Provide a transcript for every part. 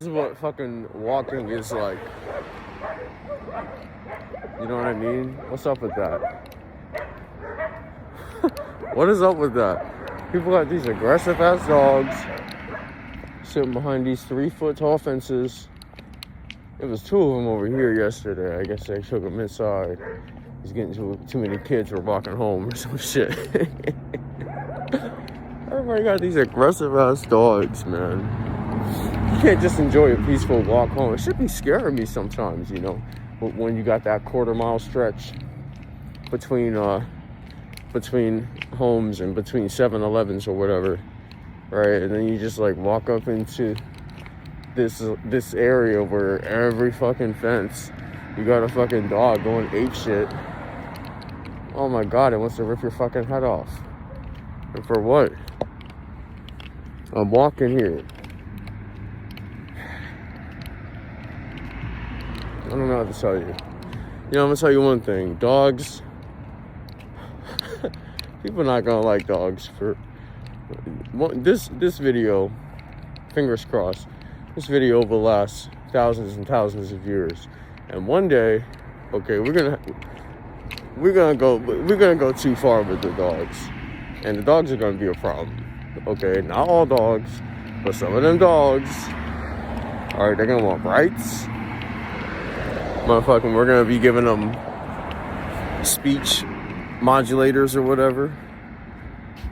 This is what fucking walking is like. You know what I mean? What's up with that? What is up with that? People got these aggressive ass dogs sitting behind these 3-foot tall fences. There was 2 of them over here yesterday. I guess they took them inside. He's getting too many kids were walking home or some shit. Everybody got these aggressive ass dogs, man. You can't just enjoy a peaceful walk home. It should be scaring me sometimes, you know, when you got that quarter-mile stretch between homes and between 7-Elevens or whatever, right? And then you just like walk up into this area where every fucking fence you got a fucking dog going ape shit. Oh my god, it wants to rip your fucking head off. And for what? I'm walking here. I don't know how to tell you. You know, I'm gonna tell you one thing. Dogs, people are not gonna like dogs for this video, fingers crossed, this video will last thousands and thousands of years. And one day, okay, we're gonna go too far with the dogs. And the dogs are gonna be a problem. Okay, not all dogs, but some of them dogs, alright, they're gonna want rights. Motherfucking, we're gonna be giving them speech modulators or whatever.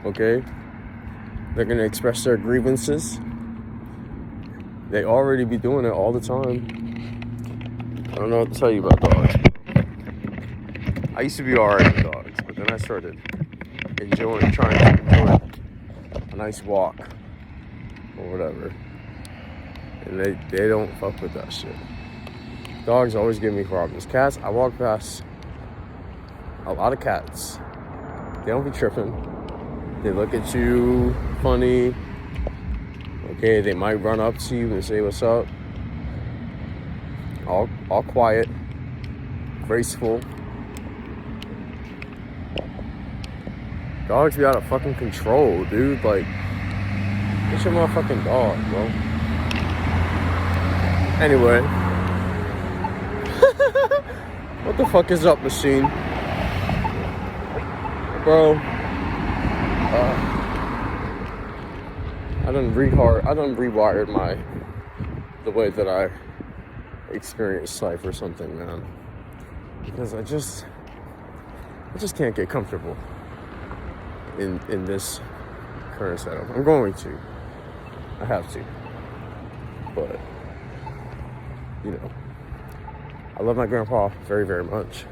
Okay? They're gonna express their grievances. They already be doing it all the time. I don't know what to tell you about dogs. I used to be alright with dogs, but then I started trying to enjoy a nice walk or whatever. And they don't fuck with that shit. Dogs always give me problems. Cats, I walk past a lot of cats. They don't be tripping. They look at you funny. Okay, they might run up to you and say what's up. All quiet, graceful. Dogs be out of fucking control, dude. Like, get your motherfucking dog, bro. Anyway. What the fuck is up, machine? Bro. I done rewired the way that I experience life or something, man. Because I just can't get comfortable in this current setup. I'm going to. I have to. But, you know, I love my grandpa very, very much.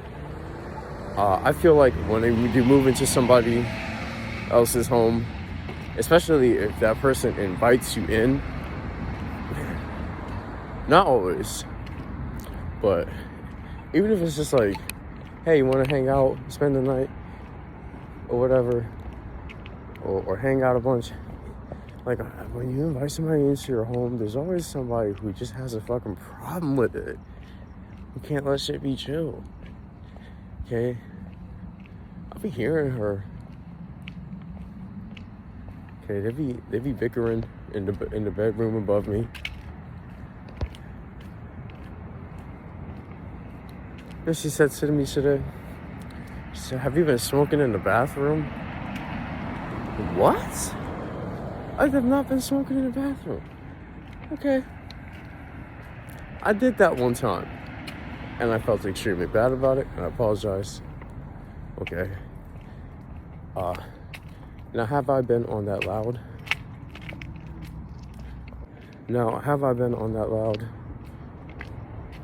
I feel like when you do move into somebody else's home, especially if that person invites you in, not always, but even if it's just like, hey, you want to hang out, spend the night, or whatever, or hang out a bunch. Like, when you invite somebody into your home, there's always somebody who just has a fucking problem with it. You can't let shit be chill. Okay? I'll be hearing her. Okay, they be bickering in the bedroom above me. And she said to me today, she said, have you been smoking in the bathroom? What? I have not been smoking in the bathroom. Okay. I did that one time. And I felt extremely bad about it, and I apologize. Okay. Now, have I been on that loud? Now, have I been on that loud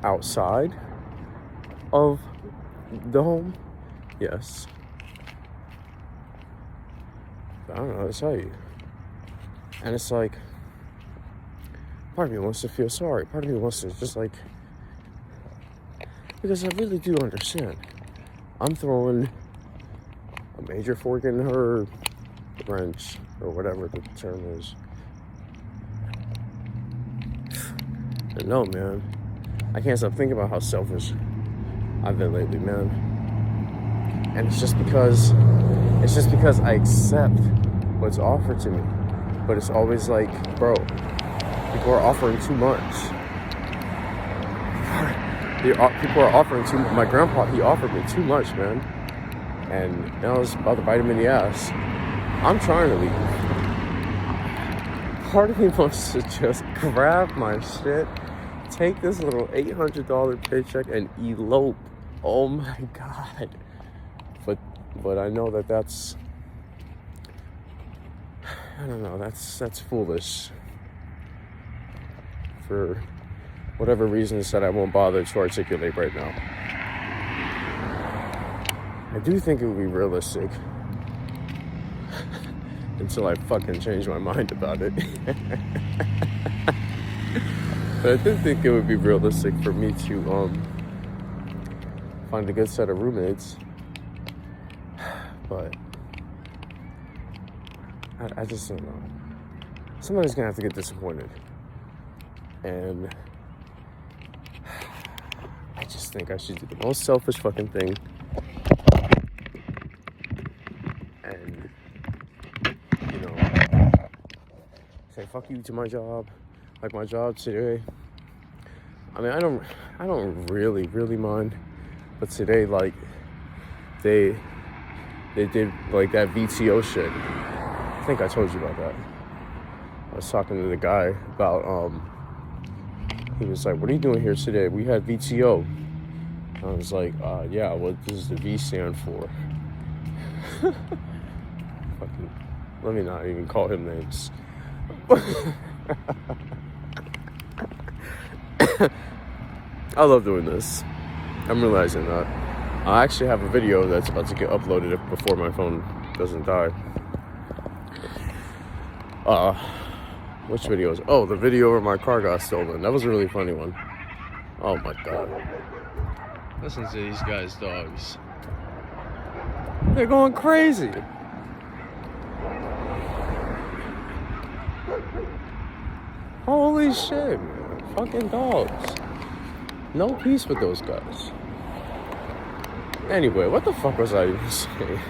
outside of the home? Yes. But I don't know how to tell you. And it's like, part of me wants to feel sorry. Part of me wants to just like, because I really do understand. I'm throwing a major fork in her wrench, or whatever the term is. And no, man. I can't stop thinking about how selfish I've been lately, man. And it's just because I accept what's offered to me. But it's always like, bro, People are offering too much. People are offering too much. My grandpa, he offered me too much, man. And I was about to bite him in the ass. I'm trying to leave. Part of me wants to just grab my shit, take this little $800 paycheck and elope. Oh my God. But I know that's, I don't know, that's foolish. For whatever reasons that I won't bother to articulate right now. I do think it would be realistic until I fucking change my mind about it. But I do think it would be realistic for me to find a good set of roommates. But I just don't know. Somebody's gonna have to get disappointed. And I just think I should do the most selfish fucking thing. And, you know, say fuck you to my job. Like my job today. I mean, I don't really mind. But today, like, they did like that VTO shit. I think I told you about that. I was talking to the guy about, he was like, what are you doing here today? We had VTO. I was like, yeah, what does the V stand for? Fucking, let me not even call him names. I love doing this. I'm realizing that. I actually have a video that's about to get uploaded before my phone doesn't die. Which video is? Oh, the video where my car got stolen. That was a really funny one. Oh my God. Listen to these guys' dogs. They're going crazy. Holy shit, man. Fucking dogs. No peace with those guys. Anyway, what the fuck was I even saying?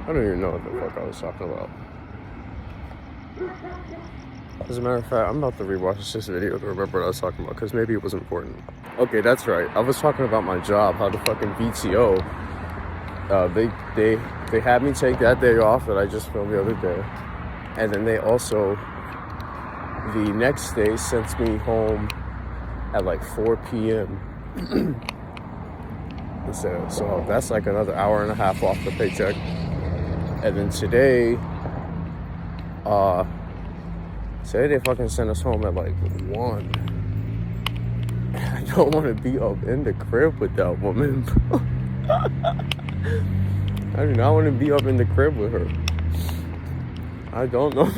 I don't even know what the fuck I was talking about. As a matter of fact, I'm about to rewatch this video to remember what I was talking about, because maybe it was important. Okay, that's right. I was talking about my job, how the fucking VTO, they had me take that day off that I just filmed the other day. And then they also, the next day, sent me home at like 4 p.m. So that's like another hour and a half off the paycheck. And then today they fucking sent us home at like 1. I don't want to be up in the crib with that woman, bro. I do not want to be up in the crib with her. I don't know.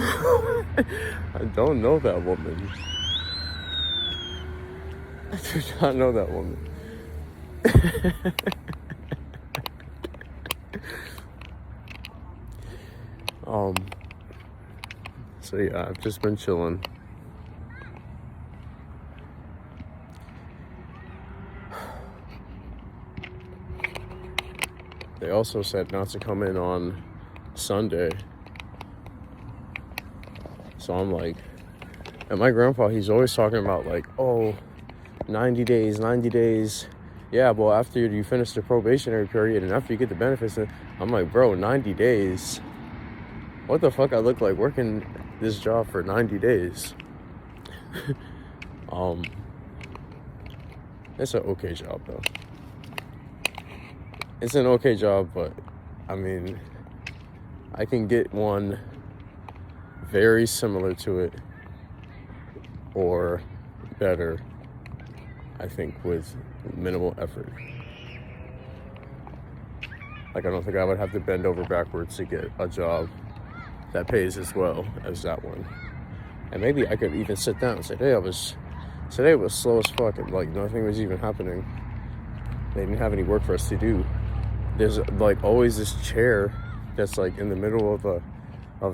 I don't know that woman. I do not know that woman. So yeah, I've just been chilling. They also said not to come in on Sunday. So I'm like, and my grandpa, he's always talking about like, oh, 90 days. Yeah, well, after you finish the probationary period and after you get the benefits, I'm like, bro, 90 days? What the fuck I look like working this job for 90 days? It's an okay job, though. It's an okay job, but, I mean, I can get one very similar to it or better, I think, with minimal effort. Like, I don't think I would have to bend over backwards to get a job that pays as well as that one. And maybe I could even sit down and say, hey, today was slow as fuck, and like nothing was even happening. They didn't have any work for us to do. There's like always this chair that's like in the middle of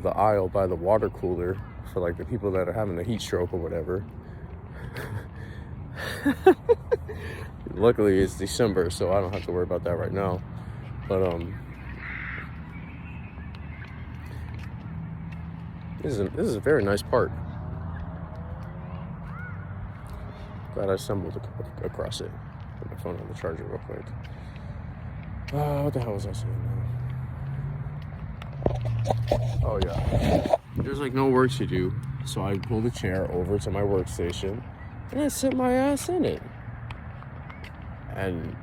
the aisle by the water cooler for like the people that are having a heat stroke or whatever. Luckily it's December, so I don't have to worry about that right now. But This is a very nice park. Glad I stumbled across it. Put my phone on the charger real quick. What the hell was I saying now? Oh yeah. There's like no work to do, so I pulled a chair over to my workstation and I sit my ass in it. And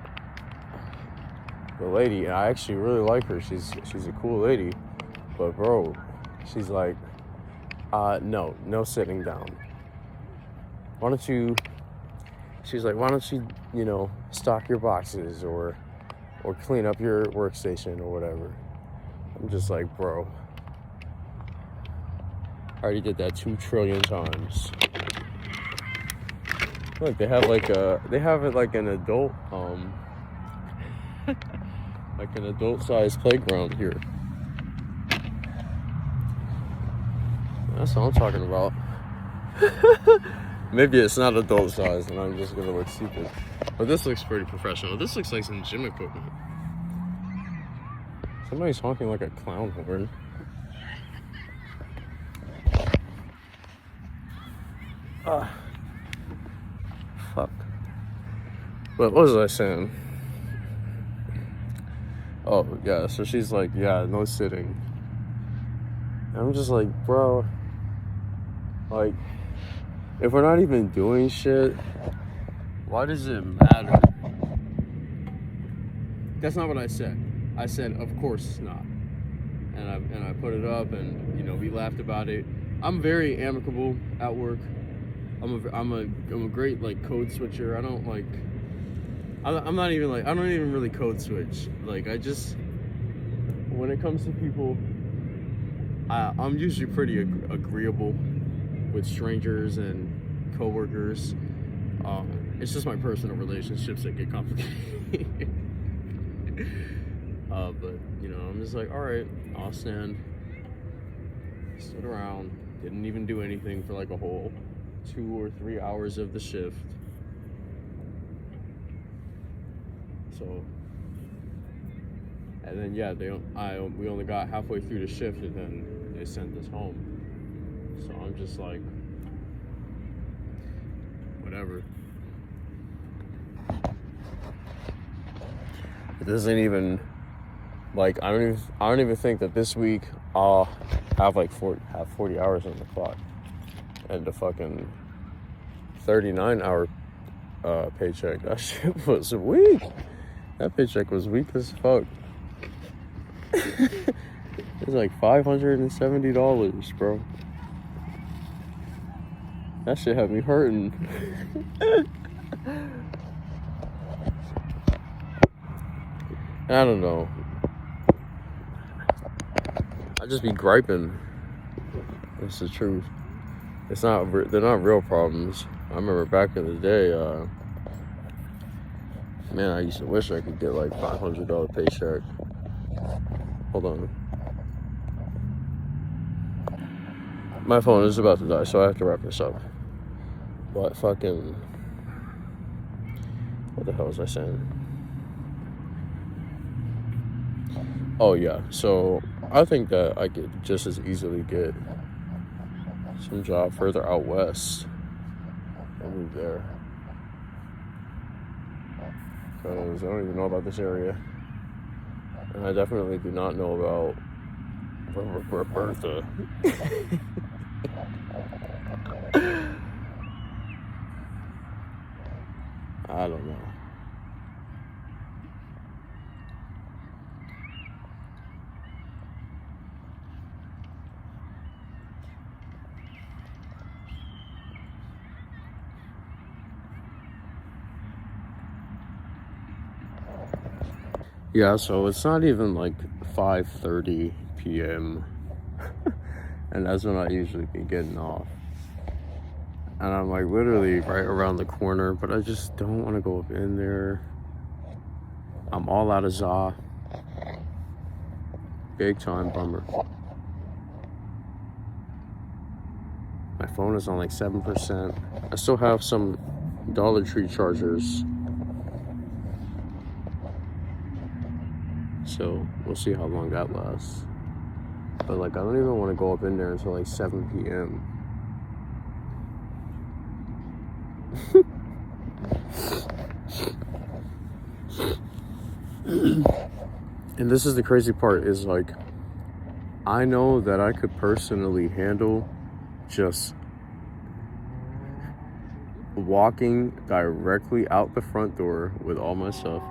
the lady, I actually really like her. She's a cool lady, but bro, she's like, no sitting down. She's like, why don't you, you know, stock your boxes or clean up your workstation or whatever. I'm just like, bro, I already did that 2 trillion times. Look, they have it like an adult, like an adult-sized playground here. That's what I'm talking about. Maybe it's not adult-sized and I'm just gonna look stupid. But this looks pretty professional. This looks like some gym equipment. Somebody's honking like a clown horn. Fuck. But what was I saying? Oh, yeah, so she's like, yeah, no sitting. And I'm just like, bro, like, if we're not even doing shit, why does it matter? That's not what I said. I said, of course it's not. And I put it up, and you know, we laughed about it. I'm very amicable at work. I'm a great like code switcher. I don't like. I'm not even like, I don't even really code switch. Like, I just, when it comes to people, I'm usually pretty agreeable with strangers and coworkers. It's just my personal relationships that get complicated. But you know, I'm just like, all right, I'll stood around, didn't even do anything for like a whole 2 or 3 hours of the shift. So, and then yeah, we only got halfway through the shift and then they sent us home. So I'm just like, whatever. It doesn't even, like, I don't even think that this week I'll have like 40 hours on the clock, and the fucking 39-hour paycheck. That shit was weak. That paycheck was weak as fuck. It was like $570, bro. That shit had me hurting. I don't know. I just be griping. That's the truth. They're not real problems. I remember back in the day, man, I used to wish I could get like $500 paycheck. Hold on. My phone is about to die, so I have to wrap this up. But fucking, what the hell was I saying? Oh yeah, so I think that I could just as easily get some job further out west and move there. Because I don't even know about this area. And I definitely do not know about Bertha. I don't know. Yeah, so it's not even like 5:30 p.m. and that's when I usually be getting off. And I'm like literally right around the corner, but I just don't want to go up in there. I'm all out of za. Big time bummer. My phone is on like 7%. I still have some Dollar Tree chargers. So we'll see how long that lasts. But like, I don't even want to go up in there until like 7 p.m. And this is the crazy part, is like, I know that I could personally handle just walking directly out the front door with all my stuff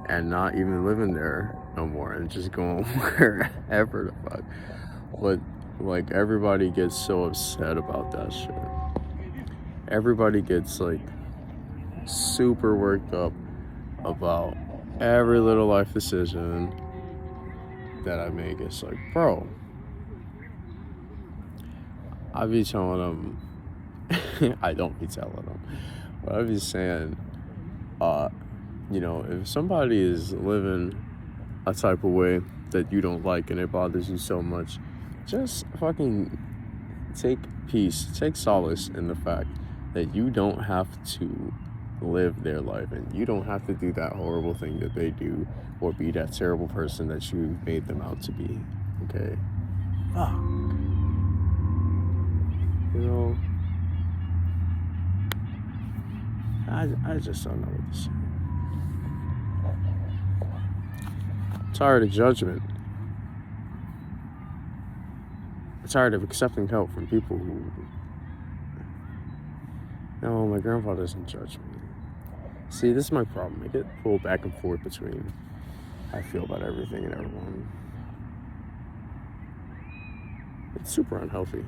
and not even living there no more and just going wherever the fuck. But like, everybody gets so upset about that shit. Everybody gets like super worked up about every little life decision that I make. It's like, bro, I be telling them, I don't be telling them, but I be saying, you know, if somebody is living a type of way that you don't like and it bothers you so much, just fucking take peace, take solace in the fact that you don't have to live their life, and you don't have to do that horrible thing that they do, or be that terrible person that you made them out to be. Okay? Fuck. You know, I just don't know what to say. I'm tired of judgment. I'm tired of accepting help from people who, no, my grandpa doesn't judge me. See, this is my problem. I get pulled back and forth between how I feel about everything and everyone. It's super unhealthy.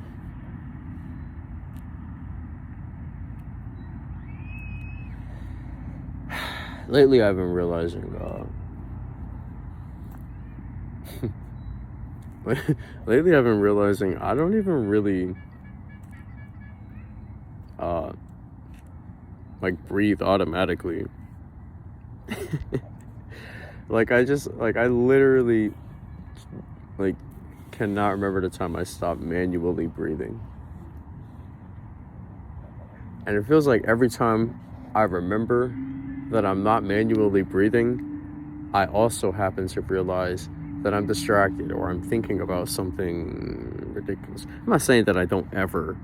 Lately, I've been realizing, I don't even really, like, breathe automatically. Like, I literally, like, cannot remember the time I stopped manually breathing. And it feels like every time I remember that I'm not manually breathing, I also happen to realize that I'm distracted or I'm thinking about something ridiculous. I'm not saying that I don't ever,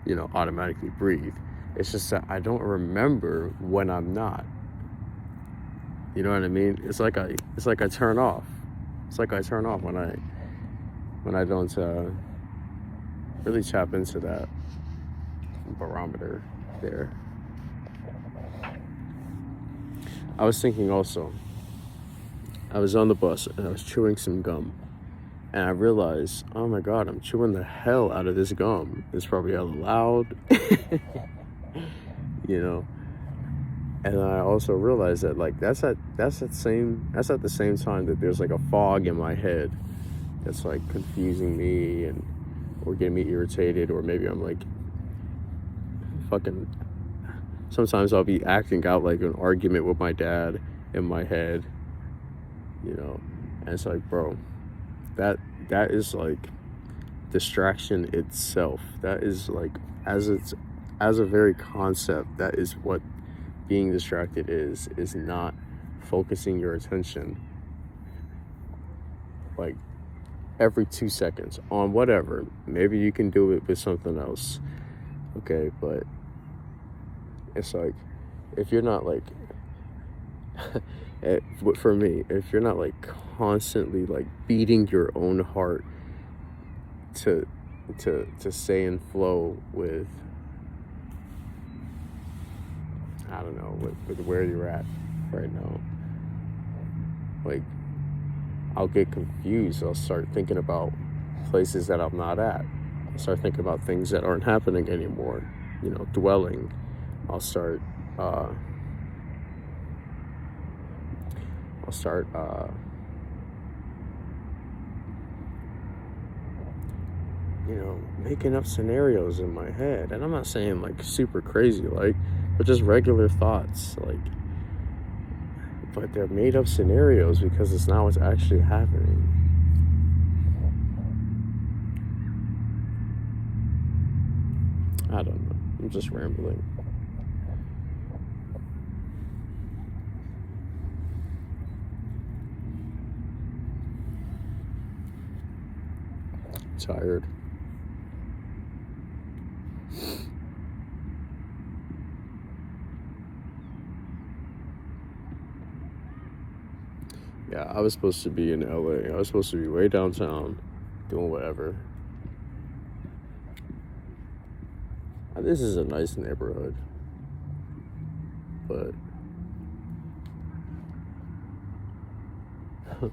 you know, automatically breathe. It's just that I don't remember when I'm not. You know what I mean? It's like I turn off. It's like I turn off when I don't really tap into that barometer there. I was thinking also, I was on the bus and I was chewing some gum, and I realized, oh my god, I'm chewing the hell out of this gum. It's probably hella loud. You know. And I also realized that, like, that's at the same time that there's like a fog in my head that's like confusing me and or getting me irritated, or maybe I'm like fucking, sometimes I'll be acting out like an argument with my dad in my head, you know. And it's like, bro, that is like distraction itself. That is like, as a very concept, that is what being distracted is not focusing your attention like every 2 seconds on whatever. Maybe you can do it with something else, okay, but it's like, if you're not like for me, if you're not like constantly like beating your own heart to stay in flow with, I don't know, with where you're at right now, like, I'll get confused. I'll start thinking about places that I'm not at. I'll start thinking about things that aren't happening anymore, you know, dwelling. I'll start you know, making up scenarios in my head. And I'm not saying like super crazy, like, but just regular thoughts, like, but they're made up scenarios because it's not what's actually happening. I don't know. I'm just rambling. tired. Yeah, I was supposed to be in LA. I was supposed to be way downtown doing whatever. This is a nice neighborhood, but I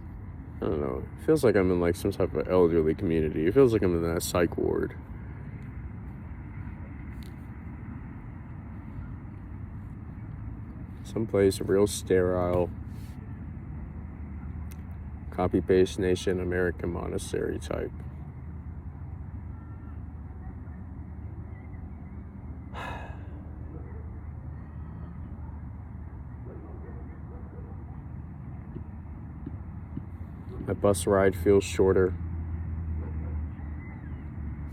don't know. It feels like I'm in like some type of elderly community. It feels like I'm in that psych ward. Someplace real sterile. Copy-paste nation, American monastery type. My bus ride feels shorter.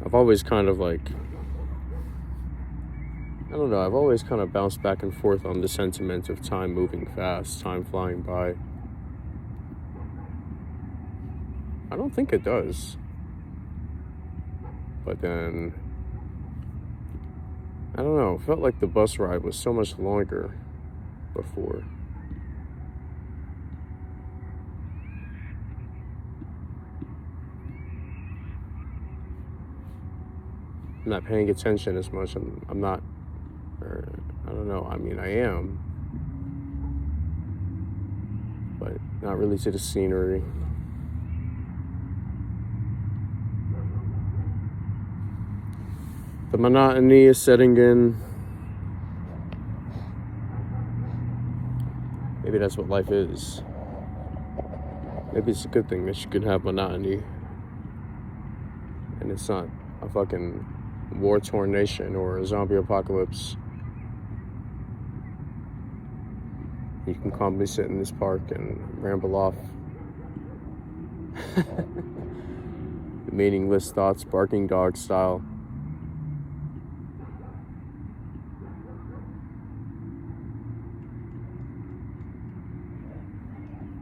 I've always kind of like, I don't know, I've always kind of bounced back and forth on the sentiment of time moving fast, time flying by. I don't think it does. But then, I don't know, it felt like the bus ride was so much longer before. I'm not paying attention as much. I'm not, or I don't know, I mean, I am, but not really to the scenery. The monotony is setting in. Maybe that's what life is. Maybe it's a good thing that you can have monotony. And it's not a fucking war-torn nation or a zombie apocalypse. You can calmly sit in this park and ramble off meaningless thoughts, barking dog style.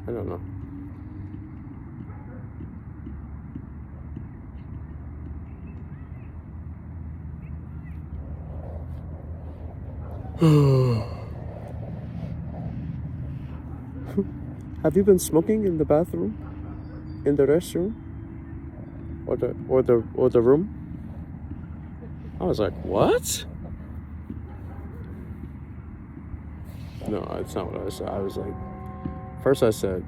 I don't know. Have you been smoking in the bathroom? In the restroom? Or the room? I was like, what? No, that's not what I said. I was like, First I said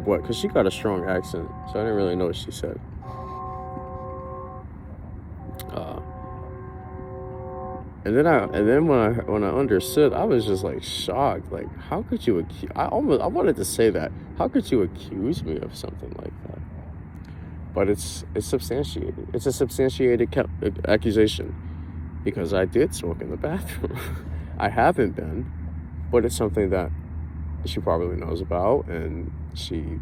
what? Because she got a strong accent, so I didn't really know what she said. And then when I understood, I was just like shocked. Like, how could you accuse? I wanted to say that. How could you accuse me of something like that? But it's substantiated. It's a substantiated accusation because I did smoke in the bathroom. I haven't been, but it's something that she probably knows about, and she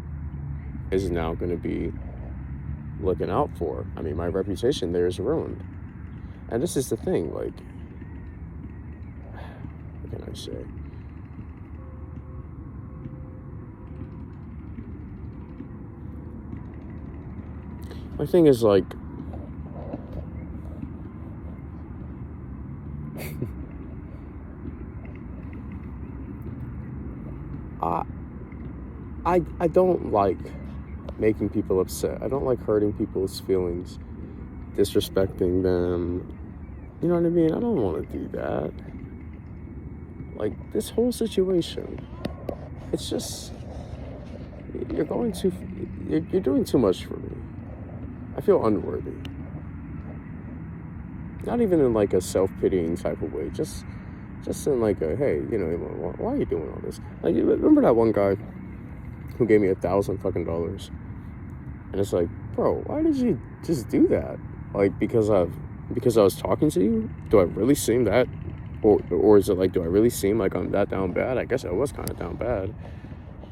is now going to be looking out for. I mean, my reputation there is ruined. And this is the thing, like, what can I say? My thing is, like, I don't like making people upset. I don't like hurting people's feelings, disrespecting them. You know what I mean? I don't want to do that. Like, this whole situation, it's just, you're doing too much for me. I feel unworthy. Not even in like a self-pitying type of way. Just in like a, hey, you know, why are you doing all this? Like, you remember that one guy who gave me $1,000 and it's like, bro, why did you just do that? Like, because I was talking to you? Do I really seem that, or is it like, do I really seem like I'm that down bad? I guess I was kind of down bad.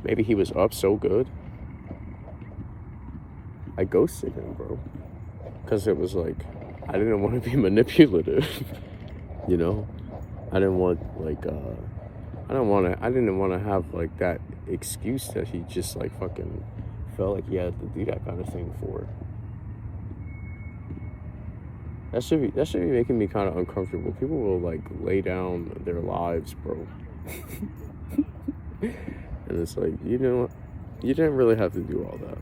Maybe he was up so good. I ghosted him, bro, because it was like, I didn't want to be manipulative. You know, I didn't want like I didn't want to have like that excuse that he just like fucking felt like he had to do that kind of thing for. That should be making me kind of uncomfortable. People will like lay down their lives, bro. And it's like, you know, you didn't really have to do all that.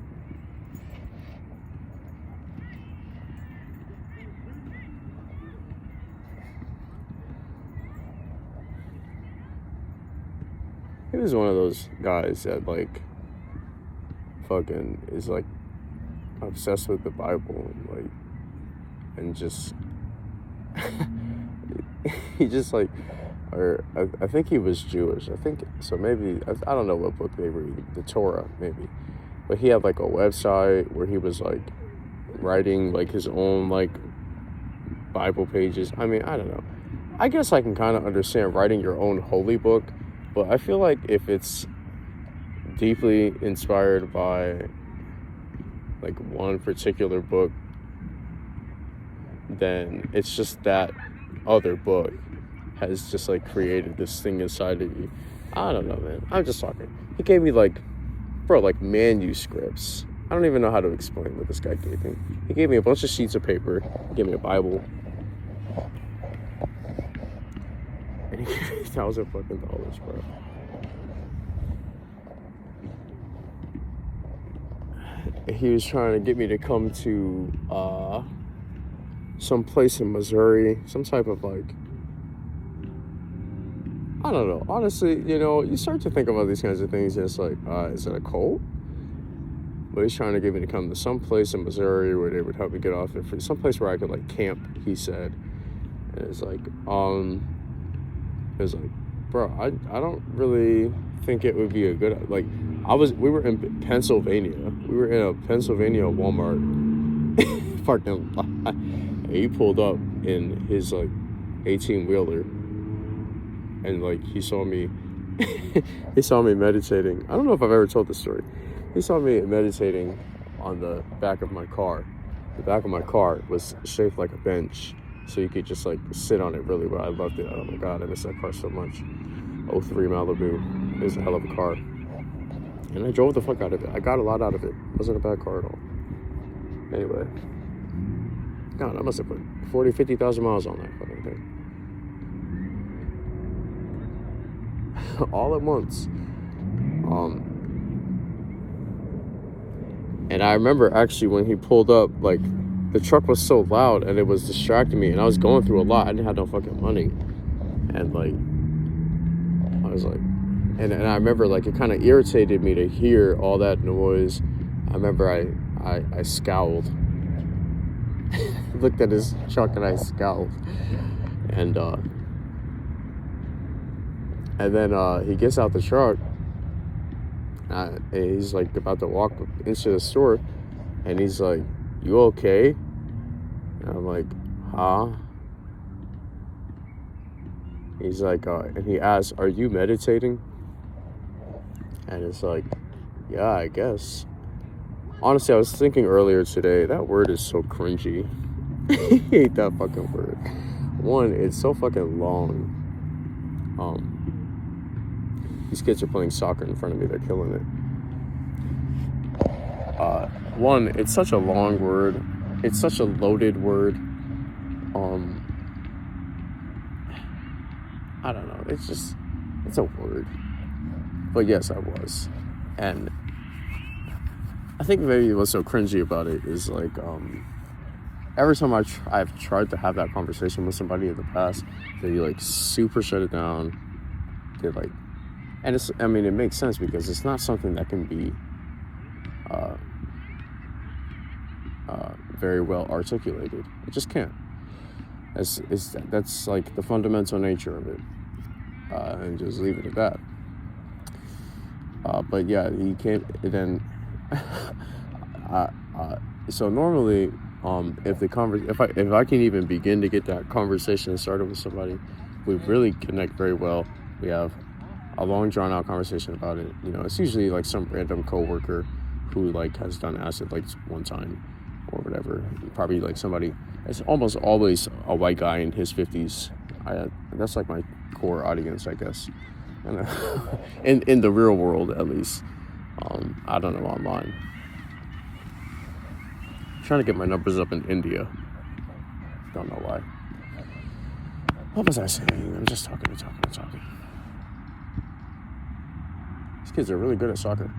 He was one of those guys that like fucking is like obsessed with the Bible and like, and just he just like, or I think he was Jewish. I think so. Maybe I don't know what book they read, the Torah maybe, but he had like a website where he was like writing like his own like Bible pages. I mean, I don't know. I guess I can kind of understand writing your own holy book, but I feel like if it's deeply inspired by like one particular book, then it's just that other book has just like created this thing inside of you. I don't know, man. I'm just talking. He gave me like, bro, like manuscripts. I don't even know how to explain what this guy gave me. He gave me a bunch of sheets of paper. He gave me a Bible. And he gave me $1,000 fucking dollars, bro. He was trying to get me to come to some place in Missouri, some type of like, I don't know. Honestly, you know, you start to think about these kinds of things, and it's like, is it a cult? But he's trying to get me to come to some place in Missouri where they would help me get off there, some place where I could like camp, he said. And it's like, bro, I don't really think it would be a good, like, we were in Pennsylvania. We were in a Pennsylvania Walmart parking lot. And he pulled up in his like 18-wheeler, and like he saw me meditating. I don't know if I've ever told this story. He saw me meditating on the back of my car. The back of my car was shaped like a bench, so you could just like sit on it really well. I loved it. Oh my god, I miss that car so much. 03 Malibu. It was a hell of a car. And I drove the fuck out of it. I got a lot out of it. It wasn't a bad car at all. Anyway. God, I must have put 40, 50,000 miles on that fucking thing. All at once. And I remember actually when he pulled up, like, the truck was so loud and it was distracting me, and I was going through a lot. I didn't have no fucking money. And like, I was like, and I remember like it kind of irritated me to hear all that noise. I remember I scowled. Looked at his truck and I scowled. And then he gets out the truck. And he's like about to walk into the store, and he's like, "You okay?" And I'm like, "Huh?" He's like, and he asks, "Are you meditating?" And it's like, yeah, I guess. Honestly, I was thinking earlier today, that word is so cringy. I hate that fucking word. One, it's so fucking long. These kids are playing soccer in front of me. They're killing it. One, it's such a long word. It's such a loaded word. I don't know. It's a word. But yes, I was. And I think maybe what's so cringy about it is like, every time I've tried to have that conversation with somebody in the past, they like super shut it down. They like, and it's, I mean, it makes sense because it's not something that can be very well articulated. It just can't. That's like the fundamental nature of it. And just leave it at that. But yeah, you can't then. So normally, if I can even begin to get that conversation started with somebody, we really connect very well. We have a long drawn out conversation about it. You know, it's usually like some random coworker who like has done acid like one time or whatever. Probably like somebody. It's almost always a white guy in his 50s. That's like my core audience, I guess. In the real world, at least. I don't know, online. I'm trying to get my numbers up in India. Don't know why. What was I saying? I'm just talking. These kids are really good at soccer.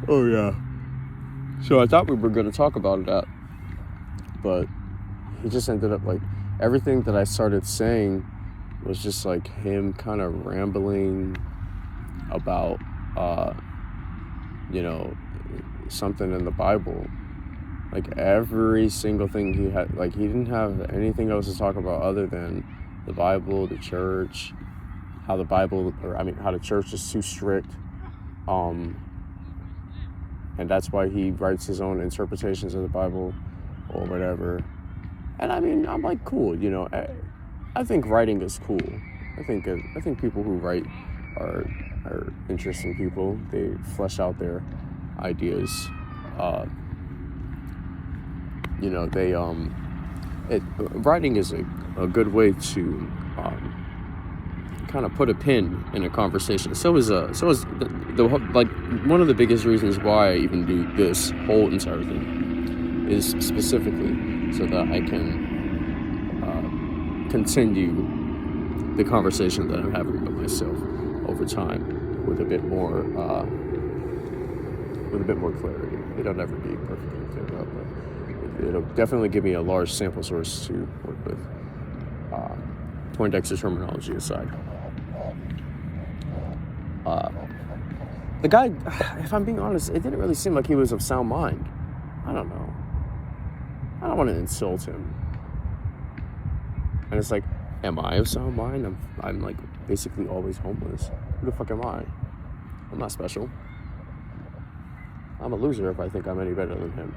Oh, yeah. So I thought we were going to talk about that, but he just ended up, like, everything that I started saying was just, like, him kind of rambling about, you know, something in the Bible. Like, every single thing he had, like, he didn't have anything else to talk about other than the Bible, the church, how the church is too strict, and that's why he writes his own interpretations of the Bible or whatever. And I mean, I'm like, cool, you know. I think writing is cool. I think people who write are interesting people. They flesh out their ideas. You know, writing is a good way to kind of put a pin in a conversation. So is like one of the biggest reasons why I even do this whole entire thing is specifically so that I can continue the conversation that I'm having with myself over time with a bit more clarity. It'll never be perfectly cleared up, but it'll definitely give me a large sample source to work with. Poindexter terminology aside. The guy, if I'm being honest, it didn't really seem like he was of sound mind. I don't know. I don't want to insult him. And it's like, am I of sound mind? I'm like basically always homeless. Who the fuck am I? I'm not special. I'm a loser if I think I'm any better than him.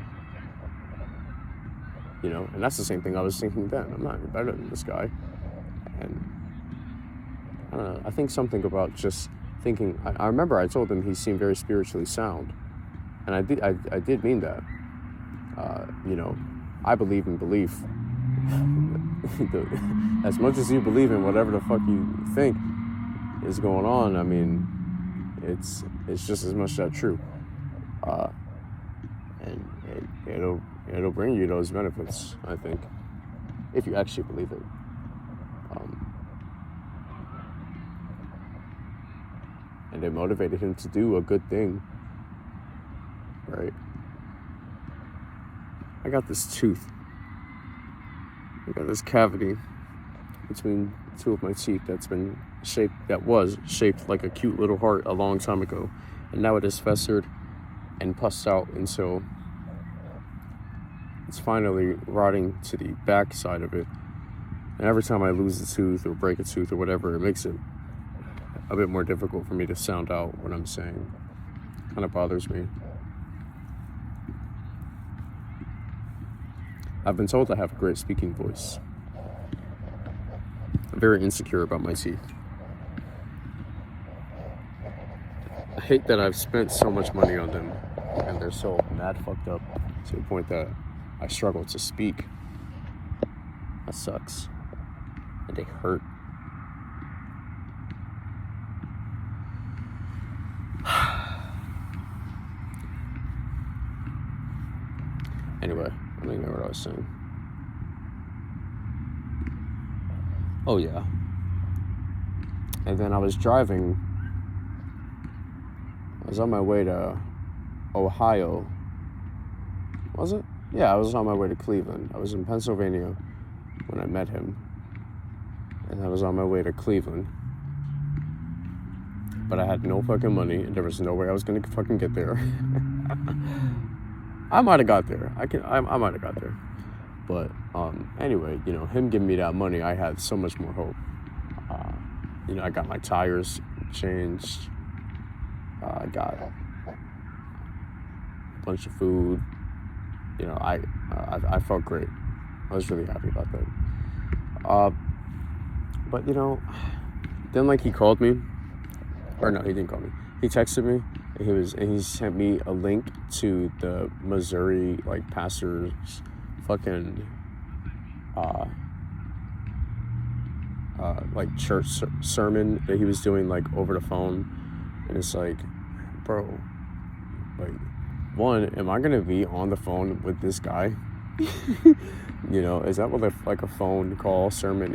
You know, and that's the same thing I was thinking then. I'm not any better than this guy. And I don't know, I think something about just thinking, I remember I told him he seemed very spiritually sound. And I did mean that. You know, I believe in belief. As much as you believe in whatever the fuck you think is going on, I mean, it's just as much that true. And it'll bring you those benefits, I think, if you actually believe it. And it motivated him to do a good thing, right? I got this tooth. I got this cavity between two of my teeth that was shaped like a cute little heart a long time ago. And now it is festered and pussed out until it's finally rotting to the back side of it. And every time I lose a tooth or break a tooth or whatever, it makes it a bit more difficult for me to sound out what I'm saying. Kind of bothers me. I've been told I have a great speaking voice. I'm very insecure about my teeth. I hate that I've spent so much money on them and they're so mad fucked up to the point that I struggle to speak. That sucks. And they hurt. Anyway, I don't even know what I was saying. Oh yeah. And then I was driving. I was on my way to Ohio. Was it? Yeah, I was on my way to Cleveland. I was in Pennsylvania when I met him. And I was on my way to Cleveland. But I had no fucking money, and there was no way I was gonna fucking get there. I might have got there. I might have got there. But anyway, you know, him giving me that money, I had so much more hope. You know, I got my tires changed. I got a bunch of food. You know, I felt great. I was really happy about that. But you know, then like he called me, or no, he didn't call me. He texted me, and he sent me a link to the Missouri like pastor's fucking like church sermon that he was doing like over the phone, and it's like, bro, like one, am I gonna be on the phone with this guy? You know, is that what like a phone call sermon